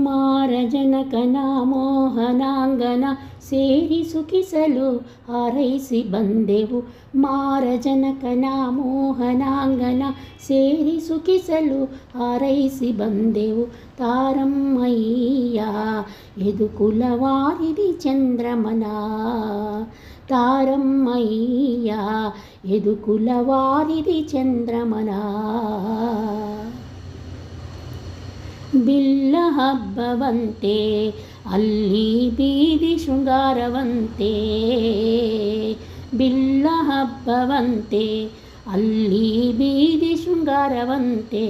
ಮಾರಜನಕನ ಮೋಹನಾಂಗನ ಸೇರಿ ಸುಖಿಸಲು ಹಾರೈಸಿ ಬಂದೆವು. ಮಾರಜನಕನ ಮೋಹನಾಂಗನ ಸೇರಿ ಸುಖಿಸಲು ಹಾರೈಸಿ ಬಂದೆವು. ತಾರಮ್ಮಯ್ಯ ಯದುಕುಲವಾರಿಧಿ ಚಂದ್ರಮನ. ತಾರಮ್ಮಯ್ಯ ಯದುಕುಲವಾರಿಧಿ ಚಂದ್ರಮನ. ಬಿಲ್ಲ ಹಬ್ಬವಂತೆ ಅಲ್ಲಿ ಬೀದಿ ಶೃಂಗಾರವಂತೆ. ಬಿಲ್ಲ ಹಬ್ಬವಂತೆ ಅಲ್ಲಿ ಬೀದಿ ಶೃಂಗಾರವಂತೆ.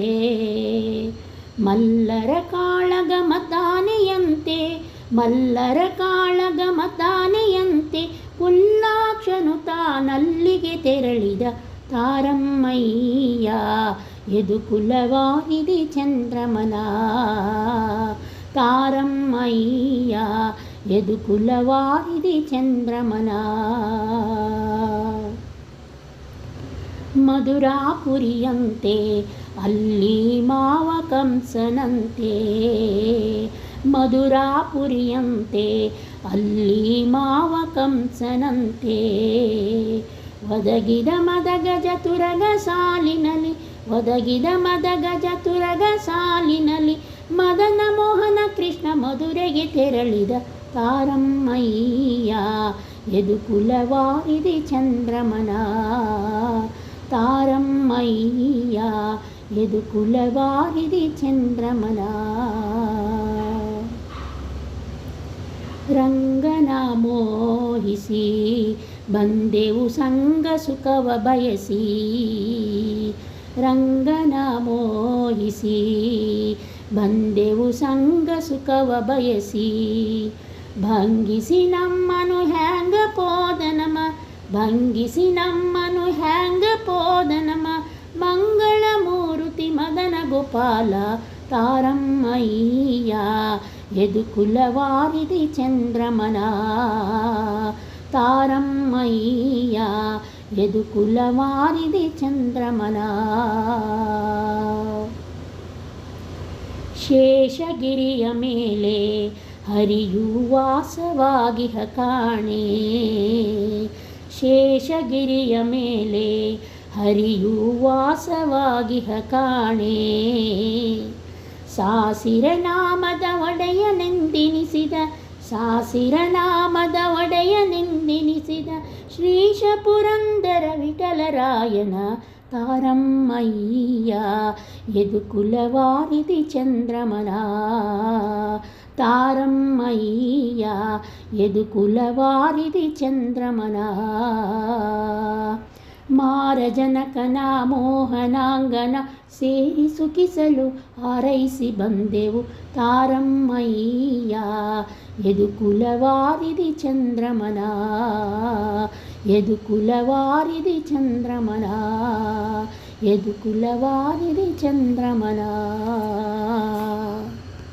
ಮಲ್ಲರ ಕಾಳಗ ಮತಾನೆಯಂತೆ. ಮಲ್ಲರ ಕಾಳಗ ಮತಾನೆಯಂತೆ. ಪುಲ್ಲಾಕ್ಷನು ತಾನಲ್ಲಿಗೆ ತೆರಳಿದ. ತಾರಮ್ಮಯ್ಯ ಯದುಕುಲವಾರಿಧಿ ಚಂದ್ರಮನ. ತಾರಮ್ಮಯ್ಯ ಯದುಕುಲವಾರಿಧಿ ಚಂದ್ರಮನ. ಮಧುರಾಪುರಿಯಂತೆ ಅಲ್ಲಿ ಮಾವ ಕಂಸನಂತೆ. ಮಧುರಾಪುರಿಯಂತೆ ಅಲ್ಲಿ ಮಾವ ಕಂಸನಂತೆ. ಒದಗಿದ ಮದಗಜ ತುರಗ ಸಾಲಿನಲ್ಲಿ. ಒದಗಿದ ಮದಗಜ ತುರಗ ಸಾಲಿನಲ್ಲಿ. ಮದನ ಮೋಹನ ಕೃಷ್ಣ ಮಧುರೆಗೆ ತೆರಳಿದ. ತಾರಮ್ಮಯ್ಯ ಯದುಕುಲವಾರಿಧಿ ಚಂದ್ರಮನ. ತಾರಮ್ಮಯ್ಯ ಯದುಕುಲವಾರಿಧಿ ಚಂದ್ರಮನ. ರಂಗನ ಮೋಹಿಸಿ ಬಂದೆವು ಸಂಗ ಸುಖವ ಬಯಸಿ. ರಂಗನ ಮೋಹಿಸಿ ಬಂದೆವು ಸಂಗ ಸುಖವ ಬಯಸಿ. ಭಂಗಿಸಿ ನಮ್ಮನು ಹ್ಯಾಂಗ ಪೋದನಮ. ಭಂಗಿಸಿ ನಮ್ಮನು ಹ್ಯಾಂಗ ಪೋದನಮ. ಮಂಗಳ ಮೂರುತಿ ಮದನ ಗೋಪಾಲ. ತಾರಮ್ಮಯ್ಯ ಯದುಕುಲವಾರಿಧಿ ಚಂದ್ರಮನ. ತಾರಮ್ಮಯ್ಯ ಯದುಕುಲವಾರಿಧಿ ಚಂದ್ರಮನ. ಶೇಷಗಿರಿಯ ಮೇಲೆ ಹರಿಯು ವಾಸವಾಗಿಹ ಕಾಣೆ. ಶೇಷಗಿರಿಯ ಮೇಲೆ ಹರಿಯು ವಾಸವಾಗಿಹ ಕಾಣೆ. ಸಾಸಿರ ನಾಮದ ಒಡೆಯನೆಂದೆನಿಸಿದ. ಸಾಸಿರ ನಾಮದ ಒಡೆಯನೆಂದೆನಿಸಿದ. ಶ್ರೀಶ ಪುರಂದರ ವಿಠಲರಾಯನ. ತಾರಮ್ಮಯ್ಯ ಯದುಕುಲವಾರಿಧಿ ಚಂದ್ರಮನ. ತಾರಮ್ಮಯ್ಯ ಯದುಕುಲವಾರಿಧಿ ಚಂದ್ರಮನ. ಮಾರಜನಕನ ಮೋಹನಾಂಗನ ಸೇರಿ ಸುಖಿಸಲು ಹಾರೈಸಿ ಬಂದೆವು. ತಾರಮ್ಮಯ್ಯ ಯದುಕುಲವಾರಿಧಿ ಚಂದ್ರಮನ. ಯದುಕುಲವಾರಿಧಿ ಚಂದ್ರಮನ. ಯದುಕುಲವಾರಿಧಿ ಚಂದ್ರಮನ.